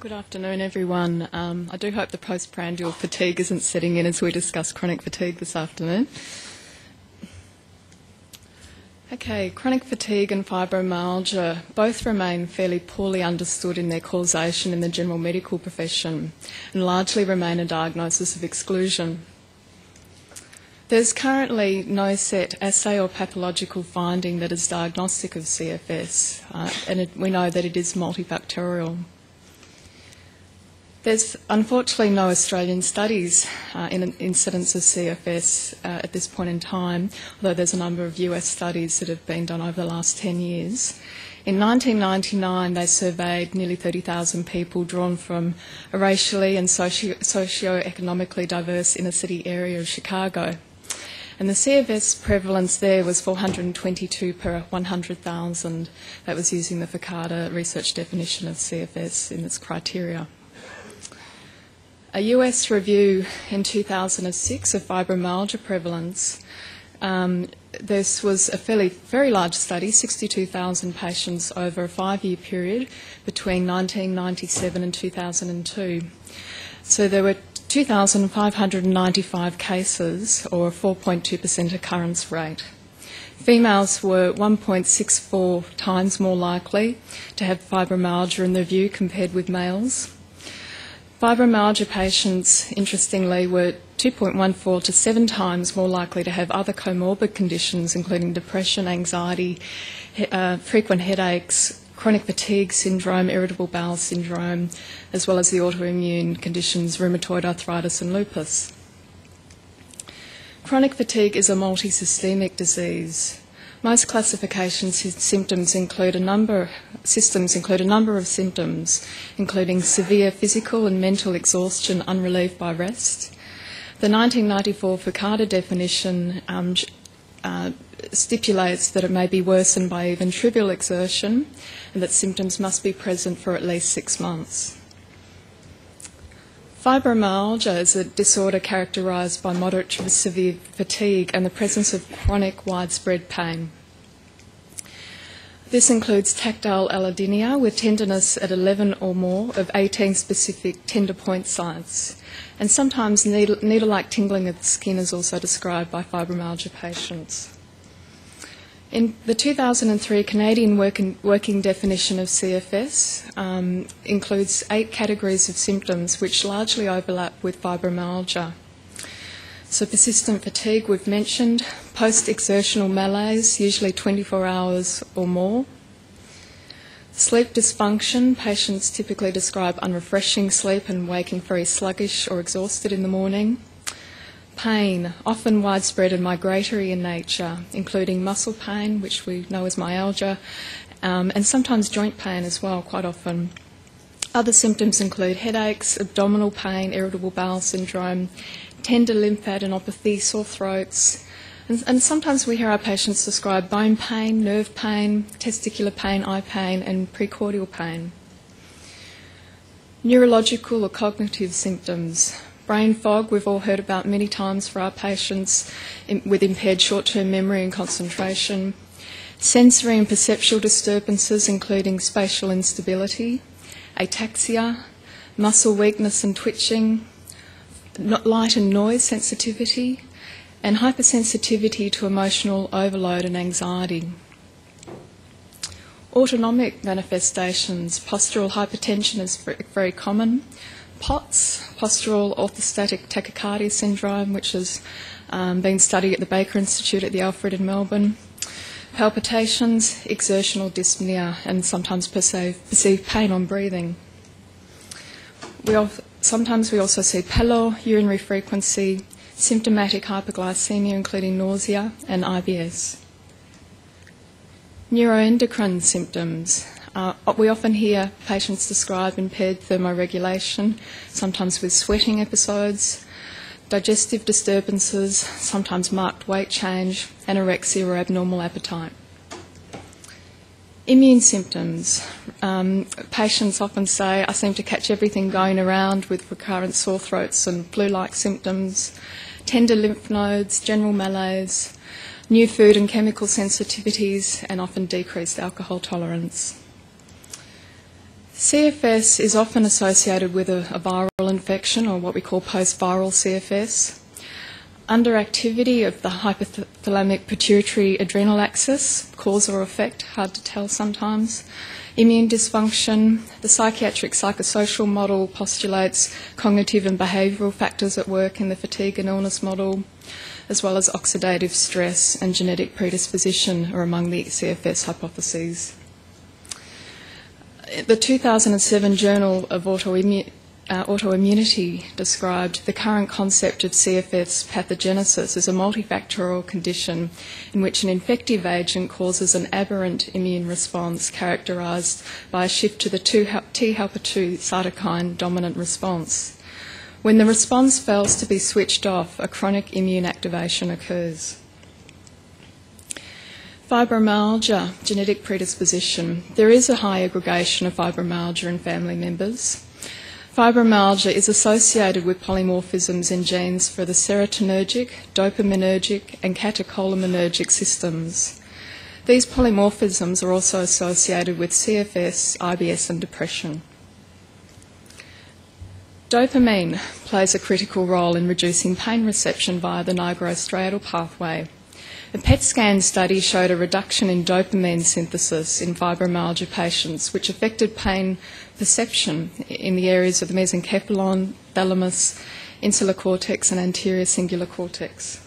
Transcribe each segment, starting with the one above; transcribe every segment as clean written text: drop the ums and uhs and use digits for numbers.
Good afternoon, everyone. I do hope the postprandial fatigue isn't setting in as we discuss chronic fatigue this afternoon. Okay, chronic fatigue and fibromyalgia both remain fairly poorly understood in their causation in the general medical profession and largely remain a diagnosis of exclusion. There's currently no set assay or pathological finding that is diagnostic of CFS, and we know that it is multifactorial. There's unfortunately no Australian studies in incidence of CFS at this point in time, although there's a number of US studies that have been done over the last 10 years. In 1999, they surveyed nearly 30,000 people drawn from a racially and socio-economically diverse inner city area of Chicago. And the CFS prevalence there was 422 per 100,000. That was using the Fakada research definition of CFS in its criteria. A US review in 2006 of fibromyalgia prevalence, this was a very large study, 62,000 patients over a 5-year period between 1997 and 2002. So there were 2,595 cases, or a 4.2% occurrence rate. Females were 1.64 times more likely to have fibromyalgia in the review compared with males. Fibromyalgia patients, interestingly, were 2.14 to 7 times more likely to have other comorbid conditions, including depression, anxiety, frequent headaches, chronic fatigue syndrome, irritable bowel syndrome, as well as the autoimmune conditions rheumatoid arthritis and lupus. Chronic fatigue is a multisystemic disease. Most classifications systems include a number of symptoms, including severe physical and mental exhaustion unrelieved by rest. The 1994 Fakada definition stipulates that it may be worsened by even trivial exertion and that symptoms must be present for at least 6 months. Fibromyalgia is a disorder characterised by moderate to severe fatigue and the presence of chronic widespread pain. This includes tactile allodynia with tenderness at 11 or more of 18 specific tender point sites, and sometimes needle-like tingling of the skin is also described by fibromyalgia patients. In the 2003 Canadian working definition of CFS includes 8 categories of symptoms which largely overlap with fibromyalgia. So persistent fatigue we've mentioned, post-exertional malaise, usually 24 hours or more. Sleep dysfunction, patients typically describe unrefreshing sleep and waking very sluggish or exhausted in the morning. Pain, often widespread and migratory in nature, including muscle pain, which we know as myalgia, and sometimes joint pain as well, quite often. Other symptoms include headaches, abdominal pain, irritable bowel syndrome, tender lymphadenopathy, sore throats, and sometimes we hear our patients describe bone pain, nerve pain, testicular pain, eye pain, and precordial pain. Neurological or cognitive symptoms. Brain fog, we've all heard about many times for our patients with impaired short-term memory and concentration. Sensory and perceptual disturbances, including spatial instability, ataxia, muscle weakness and twitching, light and noise sensitivity, and hypersensitivity to emotional overload and anxiety. Autonomic manifestations, postural hypertension is very common. POTS, postural orthostatic tachycardia syndrome, which has been studied at the Baker Institute at the Alfred in Melbourne. Palpitations, exertional dyspnea, and sometimes perceived pain on breathing. Sometimes we also see pallor, urinary frequency, symptomatic hypoglycemia, including nausea, and IBS. Neuroendocrine symptoms. We often hear patients describe impaired thermoregulation, sometimes with sweating episodes, digestive disturbances, sometimes marked weight change, anorexia or abnormal appetite. Immune symptoms. Patients often say, I seem to catch everything going around with recurrent sore throats and flu-like symptoms, tender lymph nodes, general malaise, new food and chemical sensitivities, and often decreased alcohol tolerance. CFS is often associated with a viral infection, or what we call post-viral CFS. Underactivity of the hypothalamic pituitary adrenal axis, cause or effect, hard to tell sometimes. Immune dysfunction. The psychiatric psychosocial model postulates cognitive and behavioural factors at work in the fatigue and illness model, as well as oxidative stress and genetic predisposition are among the CFS hypotheses. The 2007 Journal of Autoimmunity described the current concept of CFS pathogenesis as a multifactorial condition in which an infective agent causes an aberrant immune response characterised by a shift to the T helper 2 cytokine dominant response. When the response fails to be switched off, a chronic immune activation occurs. Fibromyalgia, genetic predisposition. There is a high aggregation of fibromyalgia in family members. Fibromyalgia is associated with polymorphisms in genes for the serotonergic, dopaminergic and catecholaminergic systems. These polymorphisms are also associated with CFS, IBS and depression. Dopamine plays a critical role in reducing pain reception via the nigrostriatal pathway. A PET scan study showed a reduction in dopamine synthesis in fibromyalgia patients, which affected pain perception in the areas of the mesencephalon, thalamus, insular cortex and anterior cingulate cortex.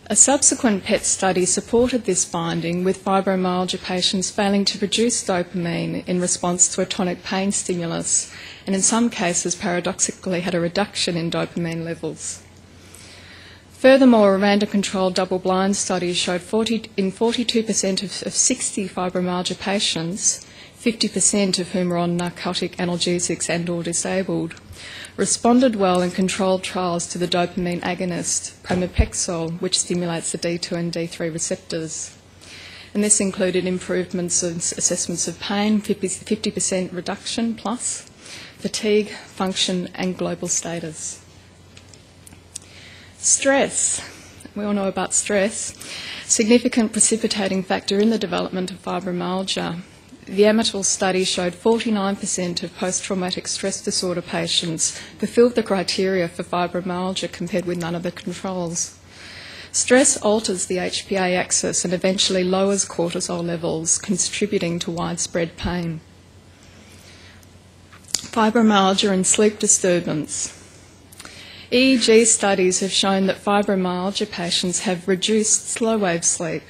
A subsequent PET study supported this finding, with fibromyalgia patients failing to produce dopamine in response to a tonic pain stimulus, and in some cases paradoxically had a reduction in dopamine levels. Furthermore, a random-controlled double-blind study showed in 42% of 60 fibromyalgia patients, 50% of whom were on narcotic analgesics and or disabled, responded well in controlled trials to the dopamine agonist pramipexole, which stimulates the D2 and D3 receptors. And this included improvements in assessments of pain, 50% reduction plus, fatigue, function and global status. Stress. We all know about stress. Significant precipitating factor in the development of fibromyalgia. The Amatil study showed 49% of post-traumatic stress disorder patients fulfilled the criteria for fibromyalgia compared with none of the controls. Stress alters the HPA axis and eventually lowers cortisol levels, contributing to widespread pain. Fibromyalgia and sleep disturbance. EEG studies have shown that fibromyalgia patients have reduced slow-wave sleep.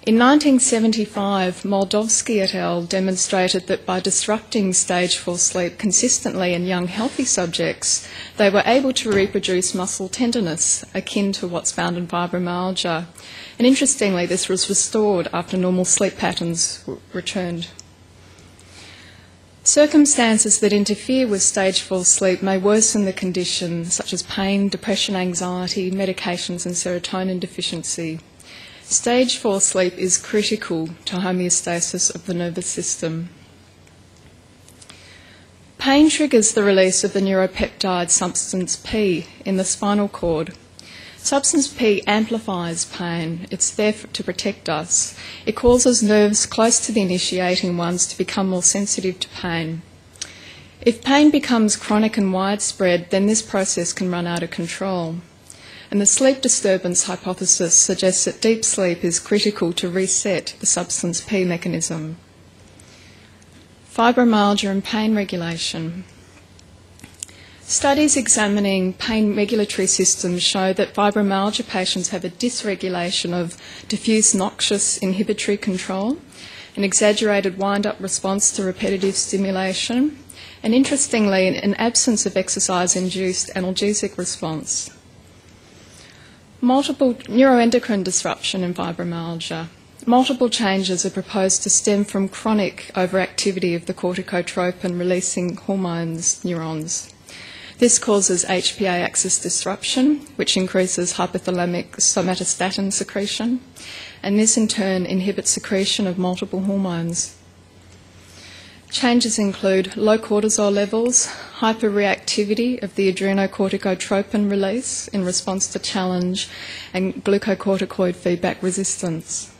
In 1975, Moldovsky et al. Demonstrated that by disrupting stage 4 sleep consistently in young healthy subjects, they were able to reproduce muscle tenderness akin to what's found in fibromyalgia. And interestingly, this was restored after normal sleep patterns returned. Circumstances that interfere with stage 4 sleep may worsen the condition, such as pain, depression, anxiety, medications and serotonin deficiency. Stage 4 sleep is critical to homeostasis of the nervous system. Pain triggers the release of the neuropeptide substance P in the spinal cord. Substance P amplifies pain. It's there to protect us. It causes nerves close to the initiating ones to become more sensitive to pain. If pain becomes chronic and widespread, then this process can run out of control. And the sleep disturbance hypothesis suggests that deep sleep is critical to reset the substance P mechanism. Fibromyalgia and pain regulation. Studies examining pain regulatory systems show that fibromyalgia patients have a dysregulation of diffuse noxious inhibitory control, an exaggerated wind-up response to repetitive stimulation, and interestingly, an absence of exercise-induced analgesic response. Multiple neuroendocrine disruption in fibromyalgia. Multiple changes are proposed to stem from chronic overactivity of the corticotropin-releasing hormones neurons. This causes HPA axis disruption, which increases hypothalamic somatostatin secretion, and this in turn inhibits secretion of multiple hormones. Changes include low cortisol levels, hyperreactivity of the adrenocorticotropin release in response to challenge, and glucocorticoid feedback resistance.